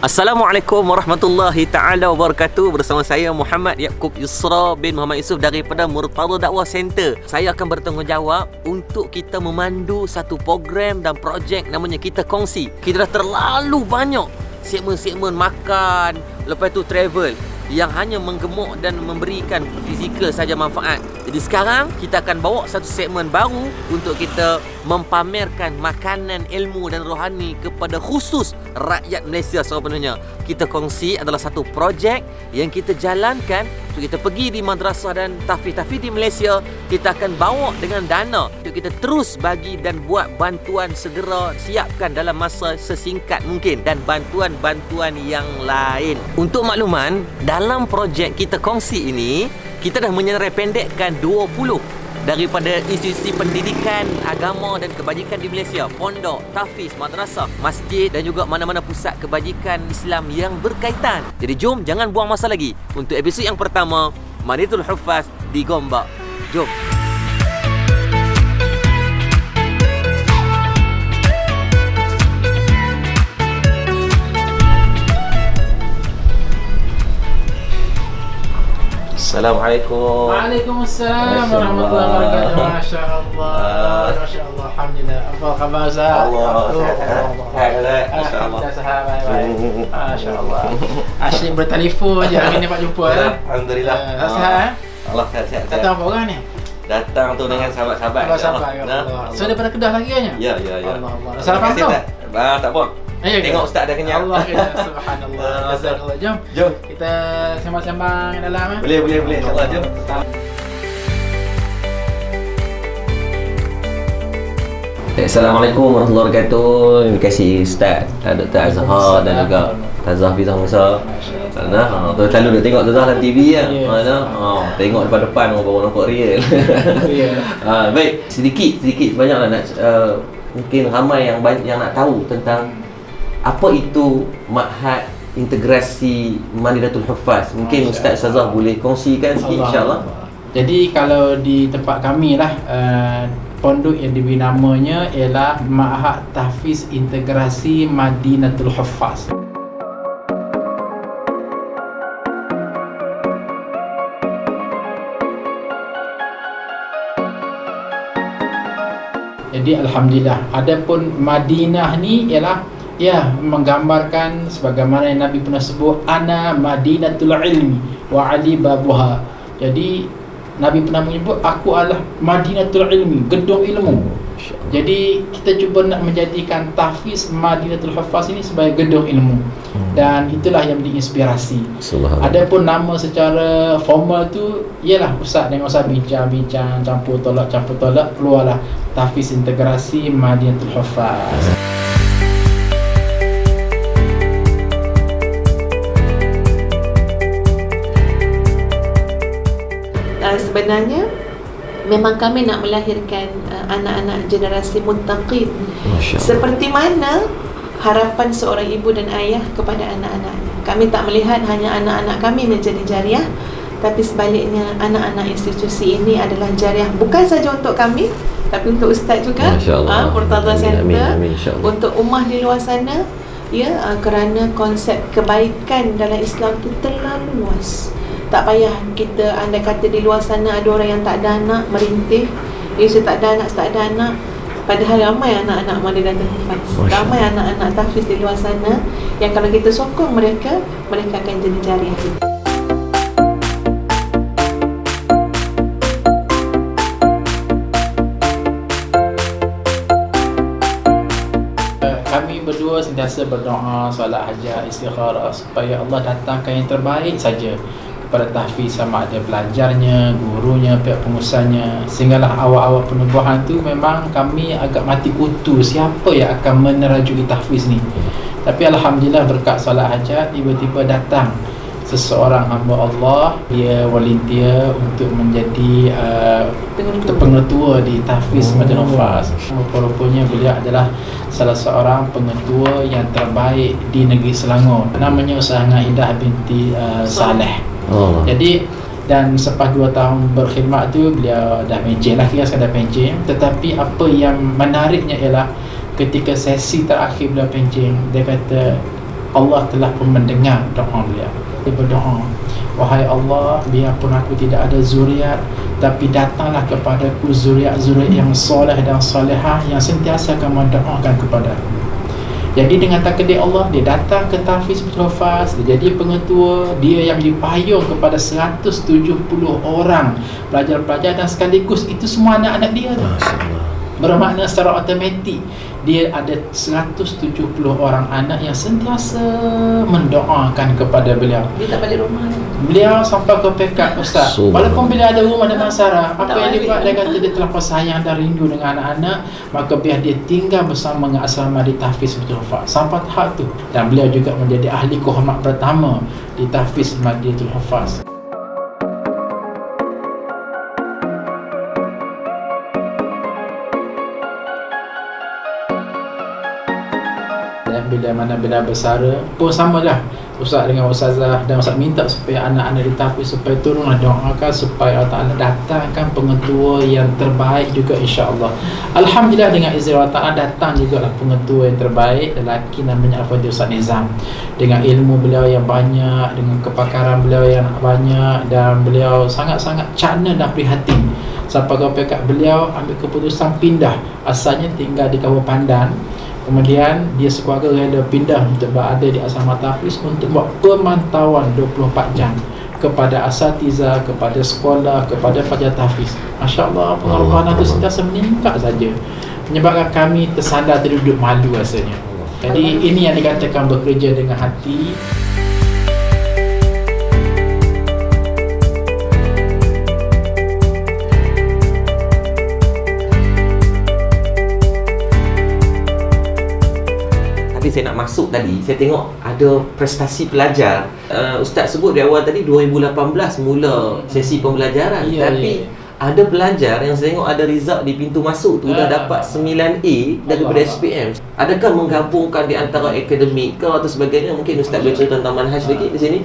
Assalamualaikum warahmatullahi taala wabarakatuh. Bersama saya Muhammad Yaakob Yusra bin Muhammad Yusof daripada Murtada Dakwah Center. Saya akan bertanggungjawab untuk kita memandu satu program dan projek namanya Kita Kongsi. Kita dah terlalu banyak segmen-segmen makan, lepas tu travel yang hanya menggemuk dan memberikan fizikal saja manfaat. Jadi sekarang kita akan bawa satu segmen baru untuk kita mempamerkan makanan, ilmu dan rohani kepada khusus rakyat Malaysia sepenuhnya. Kita Kongsi adalah satu projek yang kita jalankan untuk kita pergi di madrasah dan tahfiz-tahfiz di Malaysia. Kita akan bawa dengan dana untuk kita terus bagi dan buat bantuan, segera siapkan dalam masa sesingkat mungkin, dan bantuan-bantuan yang lain. Untuk makluman, dalam projek Kita Kongsi ini, kita dah menyerai pendekkan 20 daripada institusi pendidikan, agama dan kebajikan di Malaysia. Pondok, tahfiz, madrasah, masjid dan juga mana-mana pusat kebajikan Islam yang berkaitan. Jadi jom, jangan buang masa lagi. Untuk episod yang pertama, Madinatul Huffaz di Gombak. Jom. Assalamualaikum. Waalaikumsalam warahmatullahi wabarakatuh. Masya Allah. Masya Allah. Alhamdulillah. Apa khabar Ustaz? Alhamdulillah sahabat. Masya Allah. Asyik bertelefon je hari ni Pak jumpa. Alhamdulillah. Sihat? Allah sihat. Datang apa orang ni? Datang tu dengan sahabat-sahabat. Sahabat ya Allah. So daripada Kedah lagi kan? Ya. Allah. Sarapan tu? Tak apa. Tengok Ustaz dah kenyang. Allah kenyang. Subhanallah. Jazakallah. Jom. Kita sembang-sembang dalam. Boleh. InsyaAllah, jom. Assalamualaikum warahmatullahi wabarakatuh. Terima kasih Ustaz Dr. Azhar dan juga Tazah Bizah Musa. Selalu dah tengok Tazah dalam TV kan. Tengok depan-depan orang baru nampak real. Baik, sedikit banyaklah nak mungkin ramai yang nak tahu tentang apa itu Ma'had Integrasi Madinatul Huffaz. Mungkin Ustaz Tazah boleh kongsikan sikit, insya-Allah. Jadi kalau di tempat kami lah, pondok yang diberi namanya ialah Ma'had Tahfiz Integrasi Madinatul Huffaz. Jadi alhamdulillah, adapun Madinah ni ialah menggambarkan sebagaimana yang Nabi pernah sebut, ana Madinatul Ilmi wa ali babuha. Jadi Nabi pernah menyebut aku adalah Madinatul Ilmi, gedung ilmu. Jadi kita cuba nak menjadikan tahfiz Madinatul Huffaz ini sebagai gedung ilmu. Dan itulah yang diinspirasi. Adapun nama secara formal tu ialah Ustaz dengan Ustaz bincang-bincang, campur tolak keluarlah tahfiz integrasi Madinatul Huffaz. Sebenarnya memang kami nak melahirkan anak-anak generasi muttaqin. Seperti mana harapan seorang ibu dan ayah kepada anak-anaknya. Kami tak melihat hanya anak-anak kami menjadi jariah, tapi sebaliknya anak-anak institusi ini adalah jariah bukan saja untuk kami, tapi untuk Ustaz juga, Murtada Center, untuk ummah di luar sana, kerana konsep kebaikan dalam Islam itu terlalu luas. Tak payah kita, andai kata di luar sana ada orang yang tak ada anak merintih, saya tak ada anak, padahal ramai anak-anak Madinatul Huffaz, ramai anak-anak tahfiz di luar sana yang kalau kita sokong mereka akan jadi jariah. Kami berdua sentiasa berdoa, solat hajat, istikharah supaya Allah datangkan yang terbaik saja pada tahfiz, sama ada pelajarnya, gurunya, pihak pengusahanya. Sehinggalah awal-awal penubuhan tu memang kami agak mati kutu siapa yang akan menerajui tahfiz ni. Tapi alhamdulillah berkat solat hajat, tiba-tiba datang seseorang hamba Allah, dia volunteer untuk menjadi pengetua di tahfiz Madinatul Huffaz. Rupanya beliau adalah salah seorang pengetua yang terbaik di negeri Selangor. Namanya Ustazah Indah binti Saleh. Jadi dan selepas 2 tahun berkhidmat tu beliau dah pencen lah, kira sekadar pencen. Tetapi apa yang menariknya ialah ketika sesi terakhir beliau pencen, dia kata Allah telah pun mendengar doa beliau. Dia berdoa, wahai Allah, biarpun aku tidak ada zuriat, tapi datanglah kepadaku zuriat-zuriat yang soleh dan solehah yang sentiasa akan mendoakan kepada aku. Jadi dengan takdir Allah, dia datang ke Tahfiz Betul Hafaz, dia jadi pengetua, dia yang dipayung kepada 170 orang pelajar-pelajar, dan sekaligus itu semua anak-anak dia tu. Bermakna secara automatik dia ada 170 orang anak yang sentiasa mendoakan kepada beliau. Dia tak balik rumah. Beliau sampai ke pekat, Ustaz, walaupun bila ada rumah dengan Sarah, apa yang dia buat, dia kata dia terlampau sayang dan rindu dengan anak-anak, maka biar dia tinggal bersama dengan asrama di Tahfiz Betul Hafaz sampai tahap tu. Dan beliau juga menjadi ahli kehormat pertama di Tahfiz Madinatul Hafaz. Bila bersara pun samalah, Ustaz dengan Ustazah dan Ustaz minta supaya anak-anak di Tahfiz supaya turunlah doakan supaya Allah Ta'ala datangkan pengetua yang terbaik juga, insya-Allah. Alhamdulillah, dengan izin Allah Ta'ala datang jugalah pengetua yang terbaik, lelaki namanya Al-Fadhil Ustaz Nizam. Dengan ilmu beliau yang banyak, dengan kepakaran beliau yang banyak, dan beliau sangat-sangat cakna dan prihatin sampai ke pekat beliau ambil keputusan pindah. Asalnya tinggal di Kabupaten Pandan, kemudian dia sekeluarga rela pindah untuk berada di asrama Tahfiz untuk buat pemantauan 24 jam kepada asatiza, kepada sekolah, kepada pelajar Tahfiz. Masya-Allah, pengorbanan itu sentiasa meningkat saja, menyebabkan kami tersandar terduduk malu rasanya. Jadi ini yang dikatakan bekerja dengan hati. Tapi saya nak masuk tadi, saya tengok ada prestasi pelajar. Ustaz sebut di awal tadi 2018 mula sesi pembelajaran. Tapi ada pelajar yang saya tengok ada result di pintu masuk tu dah dapat 9A daripada SPM. Adakah menggabungkan di antara akademik ke atau sebagainya? Mungkin Ustaz boleh cerita tentang manhaj lagi di sini.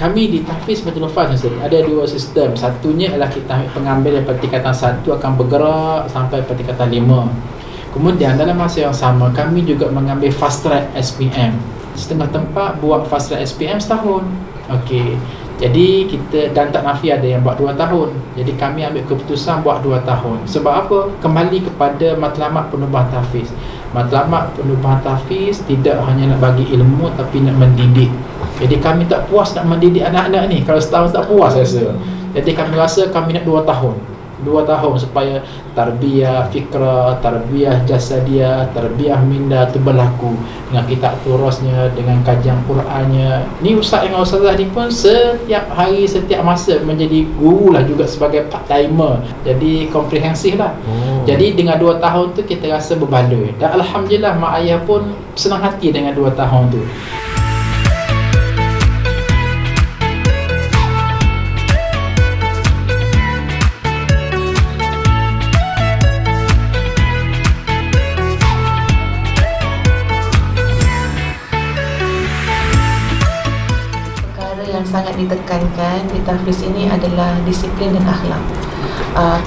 Kami di Tahfiz Betul Hafaz ada dua sistem. Satunya adalah kita ambil pengambil daripada tingkatan 1 akan bergerak sampai pada tingkatan 5. Kemudian dalam masa yang sama kami juga mengambil fast track SPM. Setengah tempat buat fast track SPM setahun. Okey. Jadi kita, dan tak nafi ada yang buat 2 tahun. Jadi kami ambil keputusan buat 2 tahun. Sebab apa? Kembali kepada matlamat penubuhan Tahfiz. Matlamat penubuhan Tahfiz tidak hanya nak bagi ilmu tapi nak mendidik. Jadi kami tak puas nak mendidik anak-anak ni. Kalau setahun tak puas rasa. Jadi kami rasa kami nak 2 tahun. 2 tahun supaya tarbiyah fikrah, tarbiyah jasadiah, tarbiyah minda tu berlaku dengan kitab turasnya, dengan kajian Qurannya. Ni Ustaz dengan Ustazah ni pun setiap hari, setiap masa menjadi guru lah juga sebagai part timer. Jadi komprehensif lah. Jadi dengan 2 tahun tu kita rasa berbaloi. Dan Alhamdulillah mak ayah pun senang hati dengan 2 tahun tu. Sangat ditekankan di Tahfiz ini adalah disiplin dan akhlak.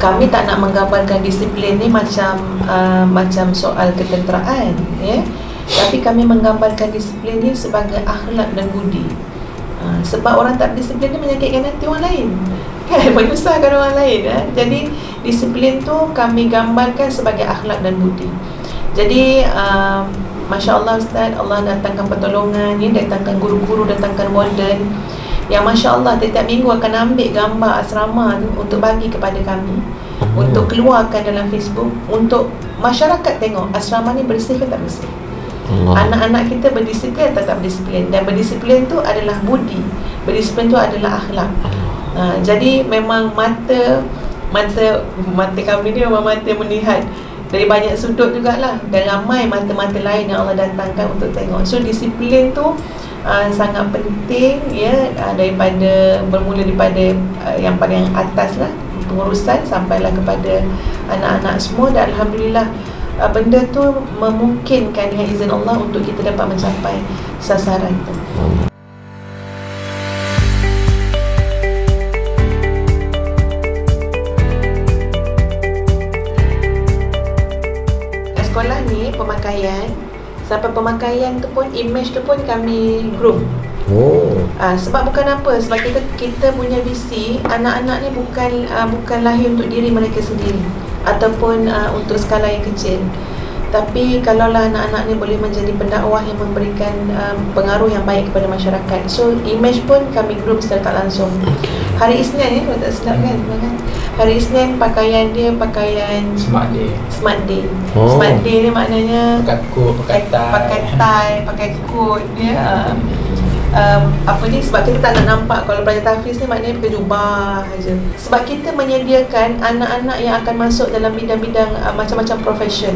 Kami tak nak menggambarkan disiplin ni macam soal ketenteraan, ya. Tapi kami menggambarkan disiplin ni sebagai akhlak dan budi. Sebab orang tak disiplin ni menyakitkan hati orang lain, kan, menyusahkan orang lain. Jadi disiplin tu kami gambarkan sebagai akhlak dan budi. Jadi Masya Allah Ustaz, Allah datangkan pertolongan, datangkan guru-guru, datangkan warden yang Masya Allah setiap minggu akan ambil gambar asrama tu untuk bagi kepada kami, untuk keluarkan dalam Facebook, untuk masyarakat tengok asrama ni bersih ke tak bersih, anak-anak kita berdisiplin atau tak berdisiplin. Dan berdisiplin tu adalah budi, berdisiplin tu adalah akhlak. Jadi memang mata kami ni memang mata melihat dari banyak sudut jugalah, dan ramai mata-mata lain yang Allah datangkan untuk tengok. So disiplin tu sangat penting, ya, bermula daripada yang paling atas lah, pengurusan, sampailah kepada anak-anak semua. Dan Alhamdulillah benda tu memungkinkan dengan izin Allah untuk kita dapat mencapai sasaran tu. Sekolah ni pemakaian Sampai pemakaian tu pun, image tu pun kami groom. Sebab bukan apa, sebab kita punya visi anak-anak ni bukan lahir untuk diri mereka sendiri ataupun untuk skala yang kecil. Tapi kalaulah anak-anak ni boleh menjadi pendakwah yang memberikan pengaruh yang baik kepada masyarakat, so image pun kami groom secara tak langsung. Hari Isnin kalau tak silap kan, hari Isnin pakaian dia pakaian Smart day. Smart day ni maknanya Pakai coat, pakai tie, pakai coat dia. Apa ni, sebab kita tak nak nampak kalau pelajar tahfiz ni maknanya pakai jubah aja. Sebab kita menyediakan anak-anak yang akan masuk dalam bidang-bidang macam-macam profession.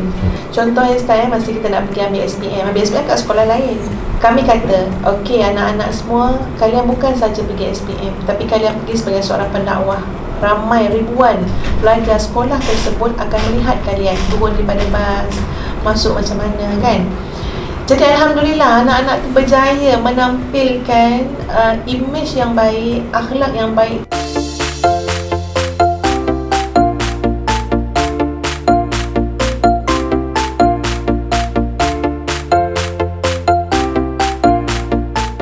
Contoh yang sekarang masih kita nak pergi ambil SPM kat sekolah lain. Kami kata, okey anak-anak semua, kalian bukan saja pergi SPM, tapi kalian pergi sebagai seorang pendakwah. Ramai ribuan pelajar sekolah tersebut akan melihat kalian turun daripada bas, masuk macam mana kan. Jadi alhamdulillah anak-anak tu berjaya menampilkan image yang baik, akhlak yang baik.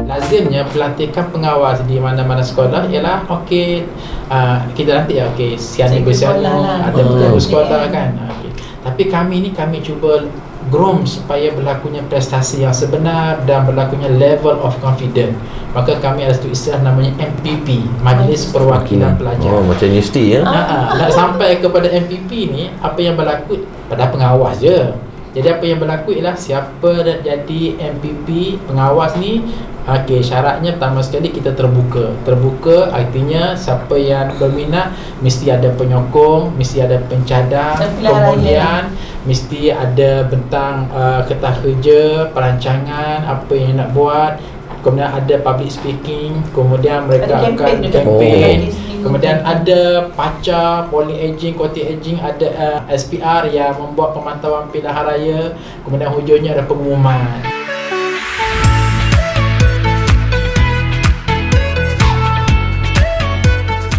Lazimnya pelantikan pengawas di mana-mana sekolah ialah kita nanti siang minggu siang ada berjaga sekolah kan. Tapi kami cuba groom supaya berlakunya prestasi yang sebenar dan berlakunya level of confidence. Maka kami ada satu istilah namanya MPP, Majlis Perwakilan Pelajar. Macam universiti ya. Nak sampai kepada MPP ni, apa yang berlaku pada pengawas je. Jadi apa yang berlaku ialah siapa nak jadi MPP pengawas ni, syaratnya pertama sekali kita terbuka artinya siapa yang berminat mesti ada penyokong, mesti ada pencadang, kemudian mesti ada bentang kertas kerja, perancangan apa yang nak buat, kemudian ada public speaking, kemudian mereka akan campaign, kemudian ada pacar, polling aging, quality aging, ada SPR yang membuat pemantauan pilihan raya, kemudian hujungnya ada pengumuman.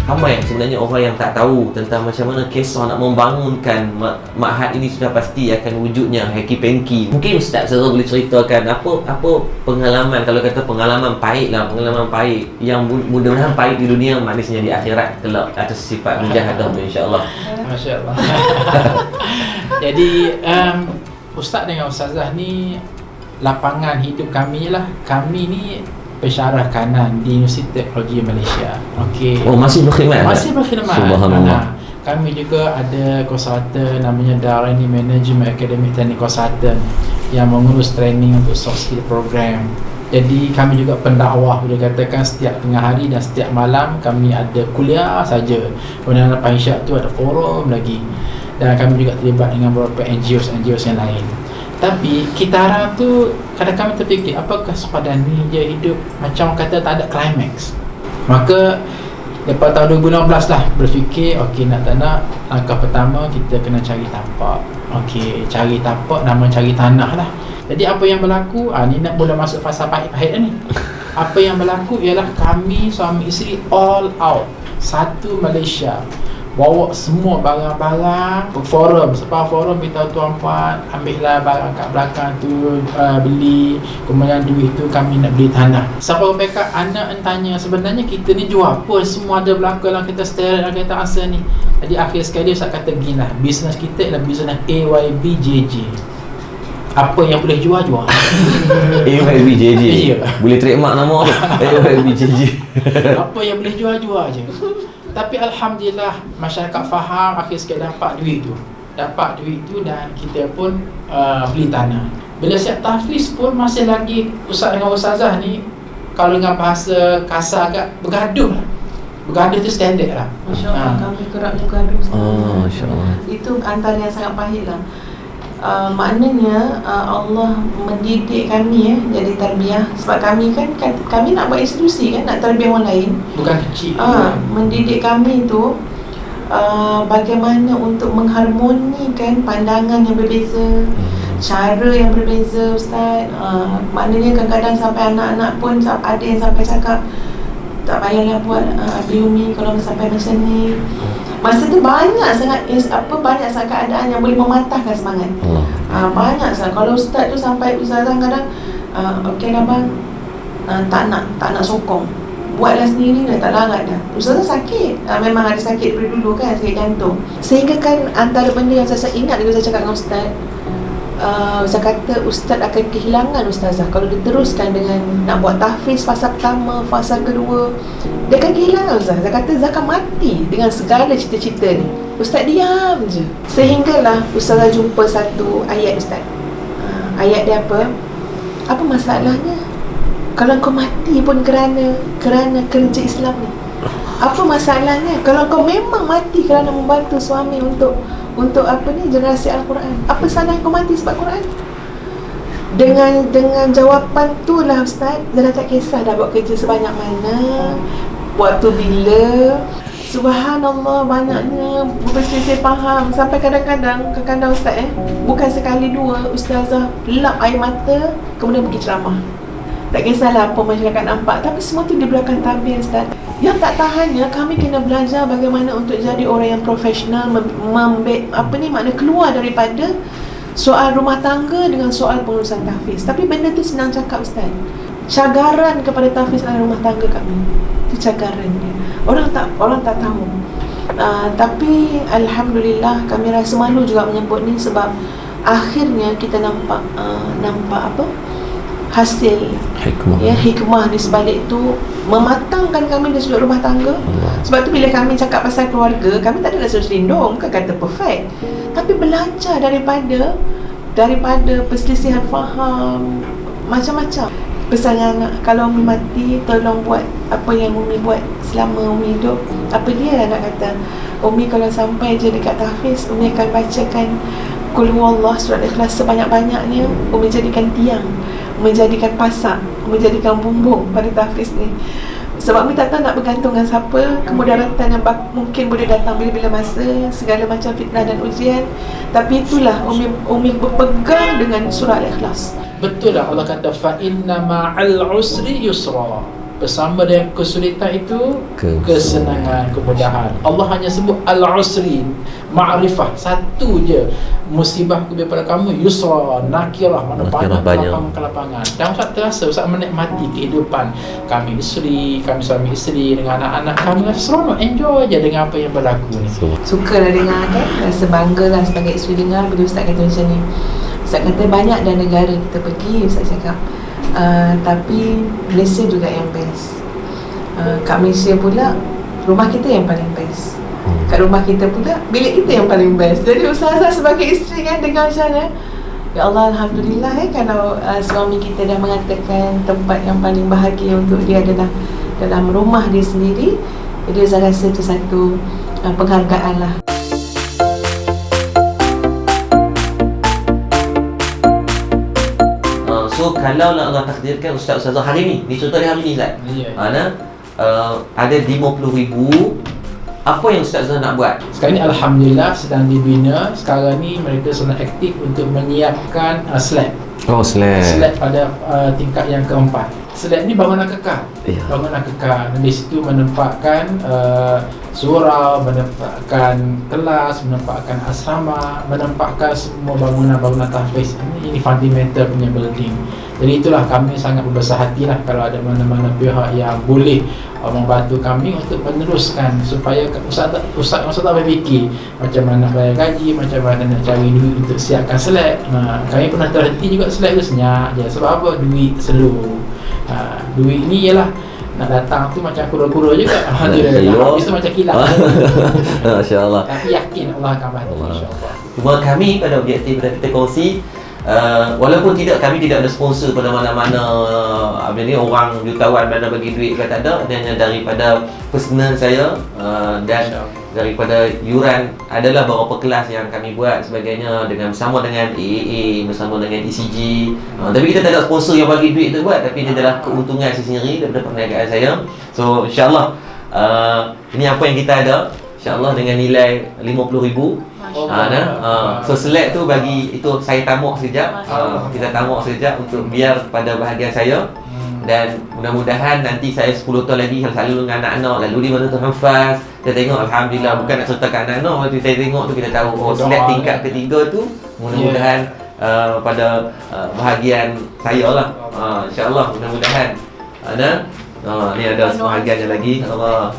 Ramai sebenarnya orang yang tak tahu tentang macam mana kisah nak membangunkan ma'had ini sudah pasti akan wujudnya hengki-pengki. Mungkin Ustaz Zara boleh ceritakan apa pengalaman, kalau kata pengalaman pahit yang mudah-mudahan pahit di dunia, manisnya di akhirat kelak atas sifat mujahadah insya-Allah. Masya-Allah. Jadi Ustaz dengan Ustazah ni lapangan hidup kami lah. Kami ni pensyarah kanan di Universiti Teknologi Malaysia. Masih berkhidmat? Masih berkhidmat. Subhanallah. Kami juga ada konsultan namanya Darani Management Academic Training Consultant yang mengurus training untuk soft skill program. Jadi kami juga pendakwah, boleh katakan setiap tengah hari dan setiap malam kami ada kuliah saja. Kemudian lepas isyak tu ada forum lagi. Dan kami juga terlibat dengan beberapa NGOs yang lain. Tapi kita orang tu kadang kami terfikir, apakah sepadan ni je hidup macam kata tak ada climax. Maka lepas tahun 2016 lah berfikir, nak tak nak, langkah pertama kita kena cari tapak. Cari tapak, nama cari tanah lah. Jadi apa yang berlaku, ni nak mula masuk fasa pahit-pahit ni. Apa yang berlaku ialah kami suami isteri all out, satu Malaysia, bawa semua barang-barang forum, sebab forum beritahu tuan puan, ambillah barang kat belakang tu, beli, kemudian duit tu kami nak beli tanah. Sampai mereka anak tanya, sebenarnya kita ni jual apa, semua ada belakang dalam kereta steering dan kereta asal ni. Jadi akhir sekali saya kata gini lah, bisnes kita ialah bisnes AYBJJ. Apa yang boleh jual AYBJJ. Boleh trademark nama AYBJJ. Apa yang boleh jual je. Tapi alhamdulillah masyarakat faham, akhir sekali dapat duit tu dan kita pun beli tanah. Bila siap tahfiz pun masih lagi ustaz dengan ustazah ni, kalau dengan bahasa kasar agak bergaduh tu standard lah. Masya-Allah, kami kerap bergaduh. Masya-Allah. Itu antara yang sangat pahit lah. Maknanya Allah mendidik kami jadi tarbiyah. Sebab kami kami nak buat institusi kan, nak tarbiyah orang lain, bukan kecil. Mendidik kami tu bagaimana untuk mengharmonikan pandangan yang berbeza, cara yang berbeza, Ustaz. Maknanya kadang-kadang sampai anak-anak pun ada yang sampai cakap, tak payahlah buat Abi Umi kalau sampai macam ni. Masa tu banyak sangat keadaan yang boleh mematahkan semangat. Banyak Ustaz. Kalau Ustaz tu sampai Ustazah kadang okey lah bang, tak nak sokong, buatlah sendiri dah, tak larat dah. Ustazah sakit, memang ada sakit dari dulu kan, sakit jantung. Sehingga kan antara benda yang saya ingat bila saya cakap dengan Ustaz, saya kata Ustaz akan kehilangan Ustazah kalau diteruskan dengan nak buat tahfiz fasa pertama, fasa kedua. Dia akan kehilangan Ustaz. Saya kata Ustaz akan mati dengan segala cita-cita ni. Ustaz diam je. Sehinggalah Ustazah jumpa satu ayat Ustaz. Ayat dia apa? Apa masalahnya kalau kau mati pun kerana kerja Islam ni? Apa masalahnya kalau kau memang mati kerana membantu suami untuk apa ni, generasi Al-Quran? Apa salah kau mati sebab Quran? Dengan jawapan tu lah Ustaz, dah tak kisah dah buat kerja sebanyak mana, waktu bila. Subhanallah, banyaknya berselisih faham. Sampai kadang-kadang Ustaz bukan sekali dua Ustazah lap air mata kemudian pergi ceramah. Tak kisahlah apa masyarakat nampak, tapi semua tu di belakang tabir Ustaz. Yang tak tahannya, kami kena belajar bagaimana untuk jadi orang yang profesional, makna keluar daripada soal rumah tangga dengan soal pengurusan tahfiz. Tapi benda tu senang cakap Ustaz. Cagaran kepada tahfiz dalam rumah tangga kami, itu cagaran dia. Orang tak tahu. Tapi alhamdulillah kami rasa malu juga menyebut ni, sebab akhirnya kita nampak apa? Hasil hikmah di sebalik tu mematangkan kami di sudut rumah tangga. Sebab tu bila kami cakap pasal keluarga, kami tak ada rasa selindung, bukan kata perfect, tapi belajar daripada perselisihan faham macam-macam. Pesan anak, kalau Umi mati, tolong buat apa yang Umi buat selama Umi hidup. Apa dia anak kata, Umi kalau sampai je dekat tahfiz, Umi akan bacakan Qul huwallah, surat Ikhlas sebanyak-banyaknya. Umi jadikan tiang, Umi jadikan pasak, Umi jadikan bumbung pada tahfiz ni. Sebab Umi tak tahu nak bergantung dengan siapa, kemudaratan yang mungkin boleh datang bila-bila masa, segala macam fitnah dan ujian. Tapi itulah Umi berpegang dengan surah Al-Ikhlas. Betul lah Allah kata fa inna ma'al usri yusra. Bersama dengan kesulitan itu kesenangan, kemudahan. Allah hanya sebut al-usri, ma'rifah, satu je. Musibah daripada kamu yusra, nakirah, mana banyak kelapangan. Dan Ustaz terasa Ustaz menikmati kehidupan kami suami isteri dengan anak-anak kami. Seronok, enjoy je dengan apa yang berlaku ni. Sukalah dengar kan, rasa banggalah sebagai isteri dengar bila Ustaz kata macam ni. Ustaz kata banyak dah negara kita pergi, Ustaz cakap, tapi Malaysia juga yang best. Kat Malaysia pula rumah kita yang paling best. Kat rumah kita pula bilik kita yang paling best. Jadi Ustazah sebagai isteri kan dengar macam mana, ya Allah, alhamdulillah kalau suami kita dah mengatakan tempat yang paling bahagia untuk dia adalah dalam rumah dia sendiri. Jadi saya rasa itu satu penghargaan lah. So kalau nak Allah takdirkan Ustazah hari ni contoh hari ni Ustaz, ada 50,000, apa yang Ustazah nak buat? Sekarang ni alhamdulillah sedang dibina. Sekarang ni mereka sedang aktif untuk menyiapkan slab. Slab pada tingkat yang keempat. Slab ni bangunan kekal. Bangunan kekal. Dan di situ menempatkan surau, menempatkan kelas, menempatkan asrama, menempatkan semua bangunan-bangunan tahfiz. Ini fundamental punya building. Jadi itulah kami sangat berbesar hatilah kalau ada mana-mana pihak yang boleh membantu kami untuk meneruskan supaya Ustaz tak berfikir macam mana bayar gaji, macam mana nak cari duit untuk siapkan slab. Kami pernah terhenti juga, slab tu senyap je. Sebab apa? Duit slow. Duit ni ialah nak datang tu macam kura-kura juga. Alhamdulillah. Habis tu macam kilat. Masya-Allah. Tapi yakin Allah akan bantu insya-Allah. Cuma kami pada objektif kita kongsi, walaupun kami tidak ada sponsor pada mana-mana orang jutawan mana bagi duit ke tak ada, hanya daripada personal saya dan daripada yuran adalah beberapa kelas yang kami buat sebagainya bersama dengan AAA, bersama dengan ECG. Tapi kita tak ada sponsor yang bagi duit tu buat, tapi dia adalah keuntungan sendiri daripada perniagaan saya. So insya-Allah ini apa yang kita ada, insya-Allah dengan nilai 50,000. So select tu bagi itu saya tamak sekejap. Kita tamak sekejap untuk biar pada bahagian saya. Dan mudah-mudahan nanti saya 10 tahun lagi selalu dengan anak-anak, lalu di mana tu hafaz, kita tengok alhamdulillah, bukan nak ceritakan anak-anak, waktu saya tengok tu kita tahu select tingkat ketiga tu mudah-mudahan pada bahagian saya lah. InsyaAllah mudah-mudahan. Ni ada sebahagiannya lagi. Allah.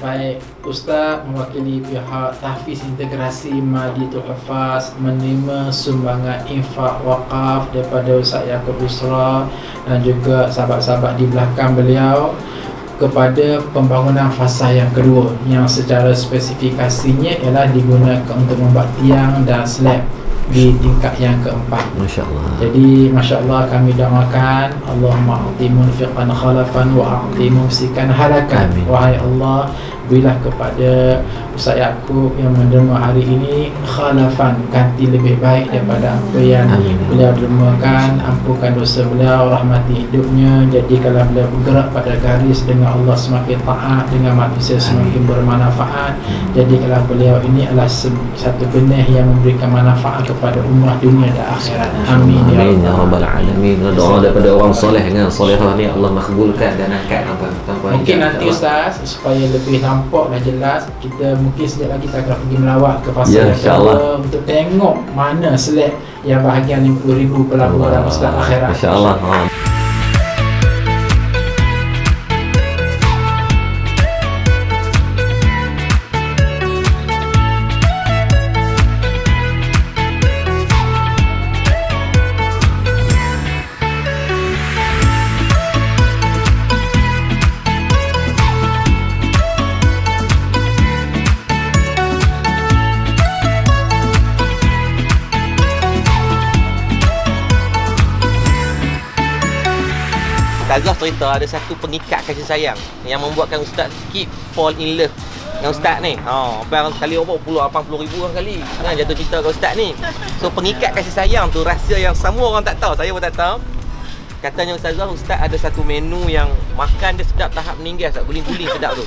Baik, Ustaz mewakili pihak Tahfiz Integrasi Maditul Hufaz menerima sumbangan infak wakaf daripada Ustaz Yaakob Yusra dan juga sahabat-sahabat di belakang beliau kepada pembangunan fasa yang kedua, yang secara spesifikasinya ialah digunakan untuk membuat tiang dan slab di tingkat yang keempat. Masya-Allah. Jadi masya-Allah kami doakan Allahumma a'ti munfiqan khalafan wa a'ti mumsikan halakan. Amin. Wahai Allah, berilah kepada Ustaz Yaakob yang menerima hari ini khalafan, ganti lebih baik daripada apa yang beliau dermakan. Ampunkan dosa beliau, rahmati hidupnya, jadikanlah beliau bergerak pada garis dengan Allah semakin taat, dengan manusia semakin bermanfaat. Jadikanlah beliau ini adalah satu benih yang memberikan manfaat kepada ummah dunia dan akhirat. Amin ya rabbal alamin. Doa daripada orang soleh dengan solehah ni Allah makbulkan dan angkat apa-apa. Mungkin nanti Ustaz, supaya lebih nampak dan jelas, kita mungkin sekejap lagi kita akan pergi melawat ke fasa yang kedua untuk tengok mana slab yang bahagian 50,000 pelabur dalam Ustaz akhirat. InsyaAllah. Ustazah cerita ada satu pengikat kasih sayang yang membuatkan Ustaz keep fall in love dengan Ustaz ni. Kali apa puluh 80,000 orang kali kan jatuh cinta ke Ustaz ni. So pengikat kasih sayang tu rahsia yang semua orang tak tahu, saya pun tak tahu. Katanya Ustaz ada satu menu yang makan dia sedap tahap meninggal, Ustaz, guling-guling sedap tu.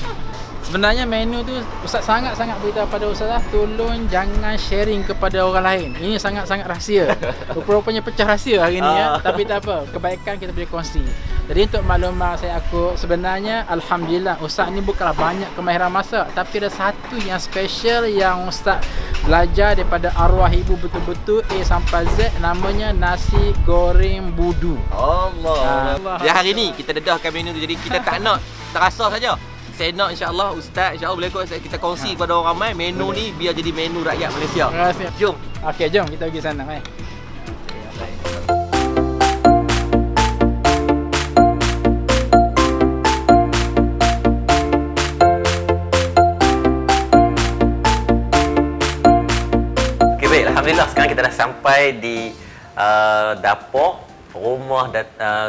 Sebenarnya menu tu Ustaz sangat-sangat beritahu pada Ustazah, tolong jangan sharing kepada orang lain. Ini sangat-sangat rahsia. Rupa-rupanya pecah rahsia hari ni ya. Tapi tak apa, kebaikan kita boleh kongsi. Jadi untuk maklumat saya sebenarnya Alhamdulillah Ustaz ni bukanlah banyak kemahiran masak, tapi ada satu yang special yang Ustaz belajar daripada arwah ibu betul-betul A sampai Z, namanya nasi goreng budu. Allah. Ya, hari ni kita dedahkan menu tu, jadi kita tak nak terasa saja. Saya nak insya-Allah Ustaz, insya-Allah boleh kita kongsi kepada orang ramai menu ni biar jadi menu rakyat Malaysia. Terima kasih. Jom. Okey, jom kita pergi sana. Okay, baik. Alhamdulillah sekarang kita dah sampai di dapur rumah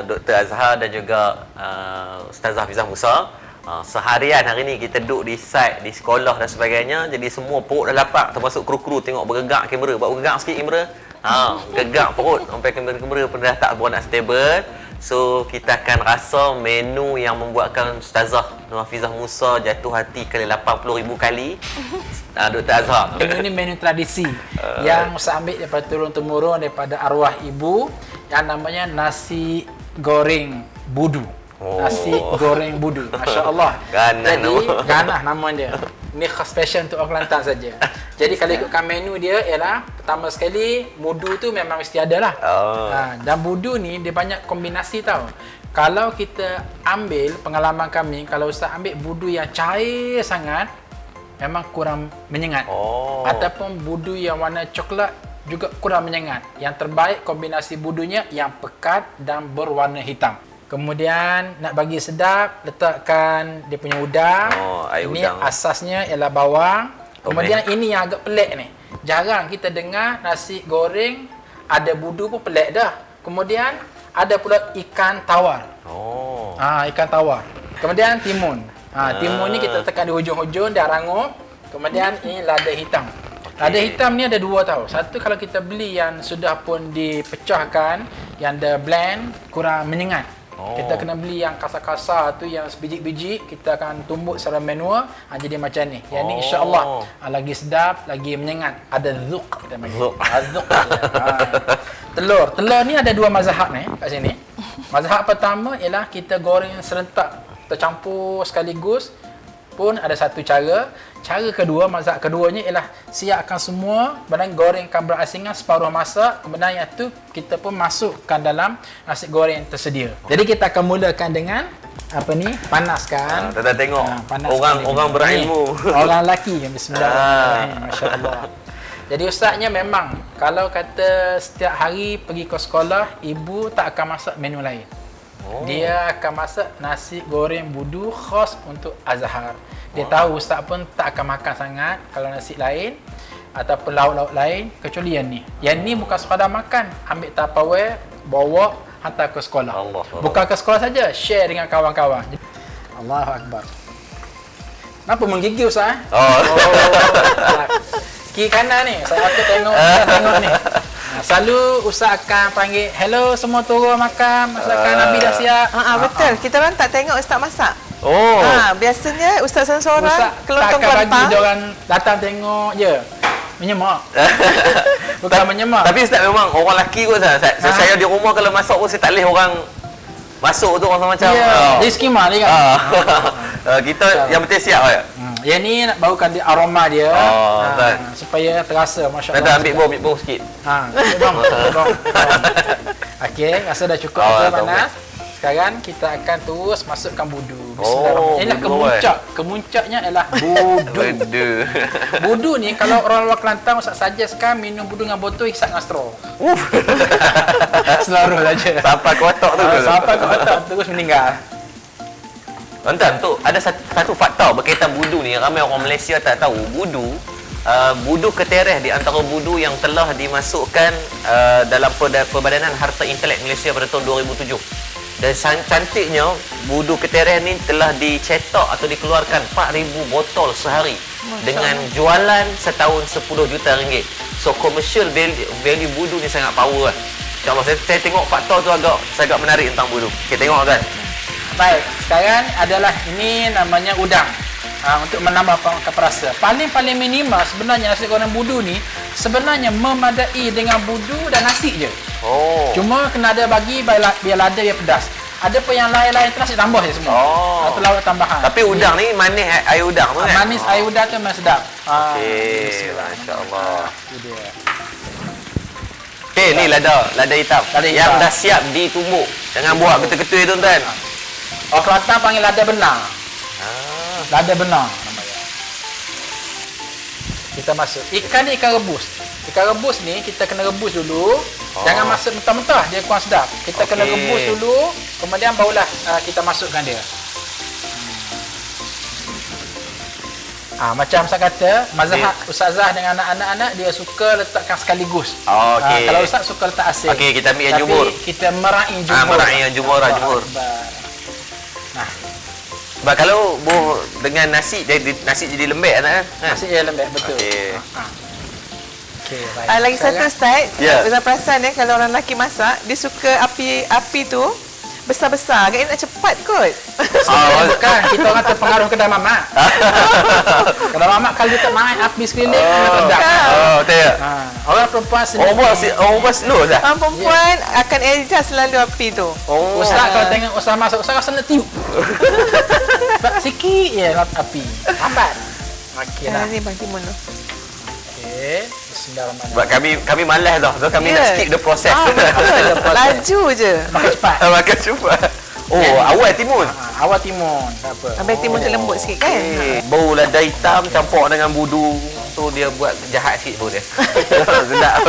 Dr. Azhar dan juga Ustazah Hafizah Musa. Seharian hari ni kita duduk di site, di sekolah dan sebagainya. Jadi semua perut dah lapar, termasuk kru-kru tengok bergegak kamera. Buat bergegak sikit kamera. Gegak perut sampai kamera pun dah tak berapa nak stable. So kita akan rasa menu yang membuatkan Ustazah Nur Hafizah Musa jatuh hati kali 80,000 kali. Dr. Azhar. Ini menu tradisi yang Ustaz ambil daripada turun-temurun daripada arwah ibu, yang namanya nasi goreng budu. Nasi goreng budu. Masya Allah. Ganah nama dia. Ini khas special untuk orang Kelantan saja. Jadi kalau ikutkan menu dia ialah pertama sekali budu tu memang mesti ada lah. Dan budu ni dia banyak kombinasi tau. Kalau kita ambil pengalaman kami, kalau Ustaz ambil budu yang cair sangat, memang kurang menyengat. Ataupun budu yang warna coklat juga kurang menyengat. Yang terbaik kombinasi budunya yang pekat dan berwarna hitam. Kemudian nak bagi sedap, letakkan dia punya udang. Ini udang. Asasnya ialah bawang. Kemudian ini yang agak pelik ni. Jarang kita dengar nasi goreng ada budu pun pelik dah. Kemudian ada pula ikan tawar. Ikan tawar. Kemudian timun. Timun ni kita letakkan di hujung-hujung dia rangup. Kemudian ini lada hitam. Lada hitam ni ada dua tau. Satu kalau kita beli yang sudah pun dipecahkan, yang dah blend, kurang menyengat. Kita kena beli yang kasar-kasar tu, yang sebiji-biji, kita akan tumbuk secara manual, jadi macam ni. Yang ni insya-Allah lagi sedap, lagi menyengat. Ada zuk kita bagi. Zuk. Telur ni ada dua mazhab ni kat sini. Mazhab pertama ialah kita goreng serentak, tercampur sekaligus. pun ada satu cara. Cara kedua, mazhab keduanya ialah siapkan semua, kemudian goreng akan berasingan separuh masak, kemudian yang tu kita pun masukkan dalam nasi goreng yang tersedia. Jadi kita akan mulakan dengan apa ni? Panaskan. Kita tengok Panaskan orang berilmu. Orang lelaki kan, bismillahirrahmanirrahim. Masya-Allah. Jadi ustaznya memang kalau kata setiap hari pergi ke sekolah, ibu tak akan masak menu lain. Dia akan masak nasi goreng budu khas untuk Azhar. Dia tahu ustaz pun tak akan makan sangat kalau nasi lain ataupun lauk-lauk lain kecuali yang ni. Yang ni bukan sekadar makan, ambil Tupperware, bawa hantar ke sekolah. Allah. Bukan ke sekolah saja, share dengan kawan-kawan. Allahu akbar. Kenapa menggigil ustaz? Kiri kanan ni, saya tengok ni. Selalu ustaz akan panggil, hello semua turun makan, masakan Nabi dah siap. Betul. Kita orang tak tengok ustaz masak. Biasanya ustaz seorang Ustaz kelontong tak akan bagi kelapa. dia orang datang tengok je. Menyemak. Bukan menyemak. Tapi Ustaz memang orang lelaki kot Ustaz. Saya di rumah kalau masak pun saya tak boleh orang masuk tu orang macam. Dia skema dia kan. Kita yang penting siap je. Yang ni nak barukan dia aroma dia. Betul. Supaya terasa masya-Allah. Kita ambil bom sikit. Bom. Okey, rasa dah cukup panas. Sekarang kita akan terus masukkan budu. Bismillahirrahmanirrahim. Inilah kemuncak. Kemuncaknya ialah budu. Budu ni kalau orang luar Kelantan Ustaz suggestkan minum budu dengan botol hisap dengan straw. Selaru saja. Sampai ke otak tu. Sampai ke otak terus meninggal. Tuan-tuan, tu ada satu fakta berkaitan budu ni. Ramai orang Malaysia tak tahu. Budu ketereh di antara budu yang telah dimasukkan dalam Perbadanan Harta Intelek Malaysia pada tahun 2007. Dan cantiknya, budu ketereh ni telah dicetak atau dikeluarkan 4,000 botol sehari dengan jualan setahun 10 juta ringgit. So commercial value budu ni sangat power lah. InsyaAllah saya tengok fakta tu agak menarik tentang budu. Kita tengok kan. Baik, sekarang adalah ini namanya udang. Untuk menambah perasa. Paling minimal sebenarnya nasi goreng budu ni sebenarnya memadai dengan budu dan nasi je. Cuma kena ada bagi biar lada dia pedas. Ada pun yang lain-lain tu nasi tambah je semua. Atau lauk tambahan. Tapi udang ni manis air udang tu kan? Manis air udang tu memang sedap. Okey, masya-Allah. Itu dia. Okey, ni lada hitam. Yang dah siap ditumbuk. Jangan buat ketul-ketul tuan-tuan. Orang Kelantan panggil lada benar. Lada benar namanya. Kita masuk. Ikan ni ikan rebus. Ikan rebus ni kita kena rebus dulu. Jangan masuk mentah-mentah, dia kurang sedap. Kita kena rebus dulu, kemudian barulah kita masukkan dia. Macam saya kata, mazhab Ustazah dengan anak-anak dia suka letakkan sekaligus. Kalau Ustaz suka letak asin. Okey, kita ambil yang jumur. Kita meraih jumur. Meraih yang jumur. Nah. Sebab kalau dengan nasi jadi lembek kan? Nasi jadi lembek, betul. Okey. Lagi satu Ustaz, Ya. Ustaz perasan kalau orang lelaki masak, dia suka api tu besar-besar. Agaknya nak cepat kot. Bukan, kita orang terpengaruh kedai mamak. Kedai mamak kalau dia tak main api sekeliling, meledak. Betul. Orang perempuan sendiri. Orang buat slow dah. Orang perempuan akan adjust selalu api tu. Ustaz kalau tengok Ustaz masak, Ustaz rasa nak tiup. Sikit je api. Lambat. Okey dah. Ni bagi mono. Okey. Bismillahirrahmanirrahim. Sebab kami malas dah. So kami nak skip the process. Laju je. Makan cepat. Makan cepat. Awal timun. Awal timun. Tak apa. Ambil timun tu lembut sikit kan. Bau lada hitam campur dengan budu. So dia buat jahat sikit pun dia. Sedap.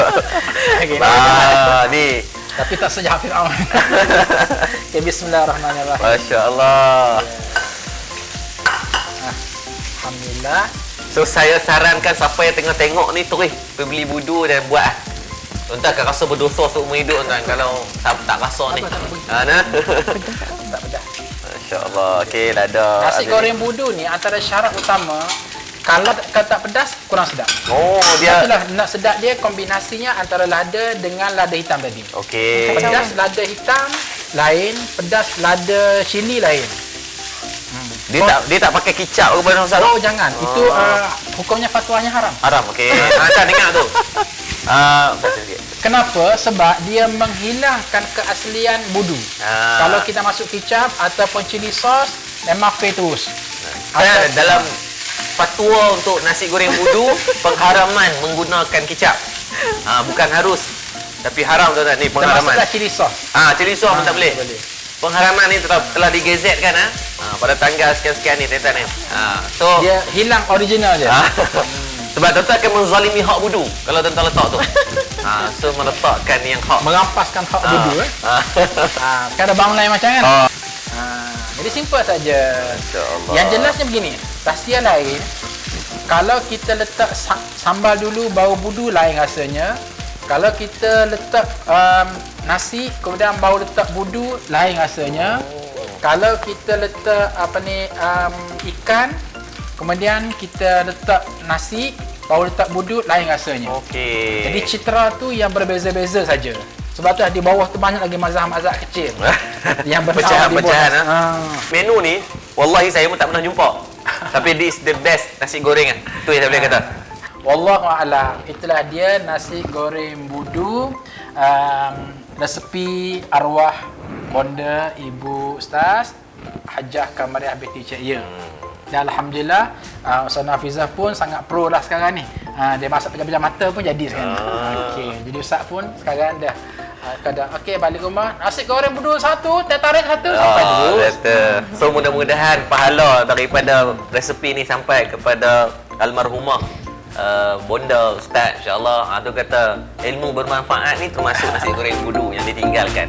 Ni. Tapi tak sejahat Fir'aun. Okay, bismillahirrahmanirrahim. Masya-Allah. Alhamdulillah. So saya sarankan siapa yang tengah tengok ni terus pergi beli budu dan buat. Tuan-tuan akan rasa berdosa seumur hidup tuan kalau tak rasa ni. Tak pedas. Masya-Allah. Okey, lada. Nasi goreng budu ni antara syarat utama kalau tak pedas kurang sedap. Dia itulah nak sedap dia kombinasinya antara lada dengan lada hitam tadi. Okey. Pedas lada hitam lain, pedas lada cili lain. Dia tak pakai kicap ke mana Ustaz? Jangan. Itu hukumnya fatwanya haram. Haram, okey. Tak dengar tu. Kenapa? Sebab dia menghilangkan keaslian budu. Kalau kita masuk kicap ataupun cili sos, memang fail terus. dalam fatwa untuk nasi goreng budu, pengharaman menggunakan kicap. Bukan harus, tapi haram tuan-tuan ni pengharaman. Termasuklah cili sos. Cili sos pun tak boleh. Pengharaman ni telah digazetkan pada tanggal sekian-sekian ni tuan-tuan ni. So Dia hilang original dia. sebab tuan-tuan akan menzalimi hak budu kalau tuan-tuan letak tu. So meletakkan yang hak. Merampaskan hak budu kan ada bang lain macam kan. Jadi simple saja. Yang jelasnya begini, rahsia lain, kalau kita letak sambal dulu bau budu lain rasanya. Kalau kita letak nasi kemudian baru letak budu lain rasanya. Kalau kita letak ikan kemudian kita letak nasi baru letak budu lain rasanya. Okey. Jadi citra tu yang berbeza-beza saja. Sebab tu di bawah tu banyak lagi mazhab-mazhab kecil yang pecahan-pecahan. Menu ni wallahi saya pun tak pernah jumpa. Tapi this the best nasi goreng tu yang saya boleh kata. Wallahu a'lam. Itulah dia nasi goreng budu, resepi arwah bonda Ibu Ustaz Hajah Kamariah binti Cik Ye. Dan alhamdulillah Ustaz Hafizah pun sangat pro lah sekarang ni. Dia masak pejam-pejam mata pun jadi sekarang. Okey, jadi Ustaz pun sekarang dah kadang okey balik rumah nasi goreng budu satu, teh tarik satu sampai dulu. So mudah-mudahan pahala daripada resepi ni sampai kepada almarhumah bonda Ustaz, insya-Allah. Tu kata ilmu bermanfaat ni termasuk nasi goreng budu yang ditinggalkan.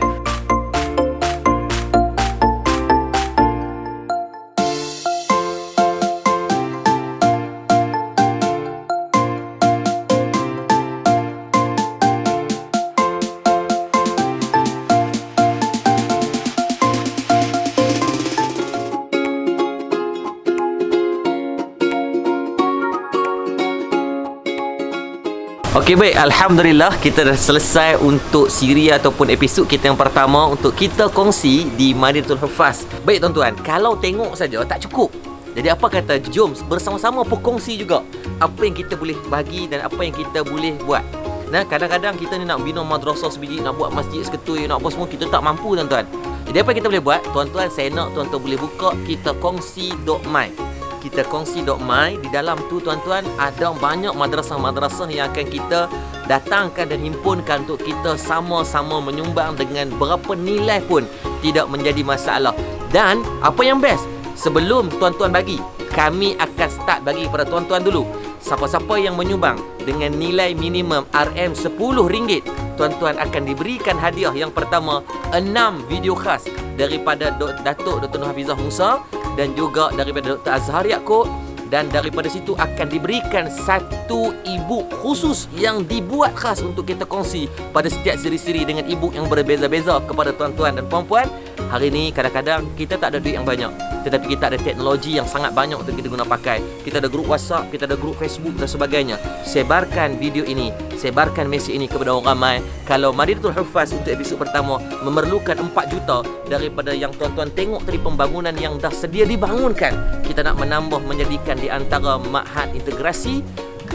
Okey baik, alhamdulillah kita dah selesai untuk siri ataupun episod kita yang pertama untuk kita kongsi di Madinatul Huffaz. Baik tuan-tuan, kalau tengok saja tak cukup. Jadi apa kata jom bersama-sama berkongsi juga apa yang kita boleh bagi dan apa yang kita boleh buat. Nah, kadang-kadang kita ni nak bina madrasah sebiji, nak buat masjid seketui, nak apa semua kita tak mampu tuan-tuan. Jadi apa yang kita boleh buat? Tuan-tuan, saya nak tuan-tuan boleh buka kita kongsi.my. Kita kongsi.my, di dalam tu tuan-tuan ada banyak madrasah-madrasah yang akan kita datangkan dan himpunkan untuk kita sama-sama menyumbang dengan berapa nilai pun tidak menjadi masalah. Dan apa yang best, sebelum tuan-tuan bagi, kami akan start bagi pada tuan-tuan dulu. Siapa-siapa yang menyumbang dengan nilai minimum RM10, tuan-tuan akan diberikan hadiah yang pertama 6 video khas daripada Datuk Dr. Nur Hafizah Musa dan juga daripada Dr. Azhar Yaakob, dan daripada situ akan diberikan satu e-book khusus yang dibuat khas untuk kita kongsi pada setiap siri-siri dengan e-book yang berbeza-beza kepada tuan-tuan dan puan-puan. Hari ni kadang-kadang kita tak ada duit yang banyak, tetapi kita ada teknologi yang sangat banyak untuk kita guna pakai. Kita ada grup WhatsApp, kita ada grup Facebook dan sebagainya. Sebarkan video ini, sebarkan mesej ini kepada orang ramai. Kalau Madinatul Huffaz untuk episod pertama memerlukan 4 juta daripada yang tuan-tuan tengok tadi pembangunan yang dah sedia dibangunkan, kita nak menambah menjadikan di antara ma'had integrasi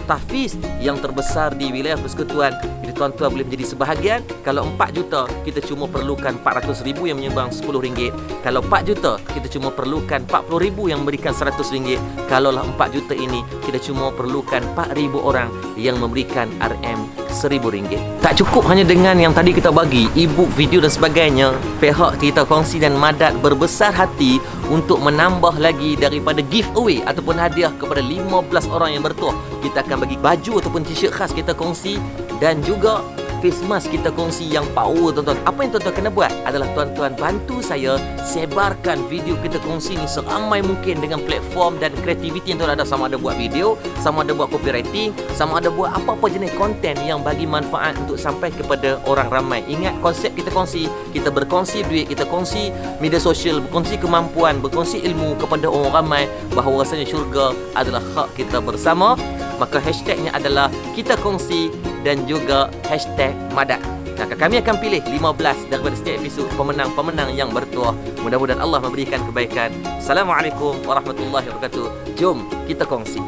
tahfiz yang terbesar di wilayah persekutuan. Jadi tuan-tuan boleh menjadi sebahagian. Kalau 4 juta, kita cuma perlukan 400,000 yang menyumbang RM10. Kalau 4 juta, kita cuma perlukan 40,000 yang memberikan RM100. Kalaulah 4 juta ini, kita cuma perlukan 4,000 orang yang memberikan RM1,000. Tak cukup hanya dengan yang tadi kita bagi, e-book, video dan sebagainya. Pihak kita kongsi dan Madat berbesar hati untuk menambah lagi daripada giveaway ataupun hadiah kepada 15 orang yang bertuah. Kita akan bagi baju ataupun t-shirt khas kita kongsi dan juga face mask kita kongsi yang power tuan-tuan. Apa yang tuan-tuan kena buat adalah tuan-tuan bantu saya sebarkan video kita kongsi ni seramai mungkin dengan platform dan kreativiti yang tuan ada, sama ada buat video, sama ada buat copywriting, sama ada buat apa-apa jenis konten yang bagi manfaat untuk sampai kepada orang ramai. Ingat konsep kita kongsi, kita berkongsi duit, kita kongsi media sosial, berkongsi kemampuan, berkongsi ilmu kepada orang ramai, bahawa rasanya syurga adalah hak kita bersama. Maka hashtagnya adalah kita kongsi dan juga hashtag Madat. Maka kami akan pilih 15 daripada setiap episod pemenang-pemenang yang bertuah. Mudah-mudahan Allah memberikan kebaikan. Assalamualaikum warahmatullahi wabarakatuh. Jom kita kongsi.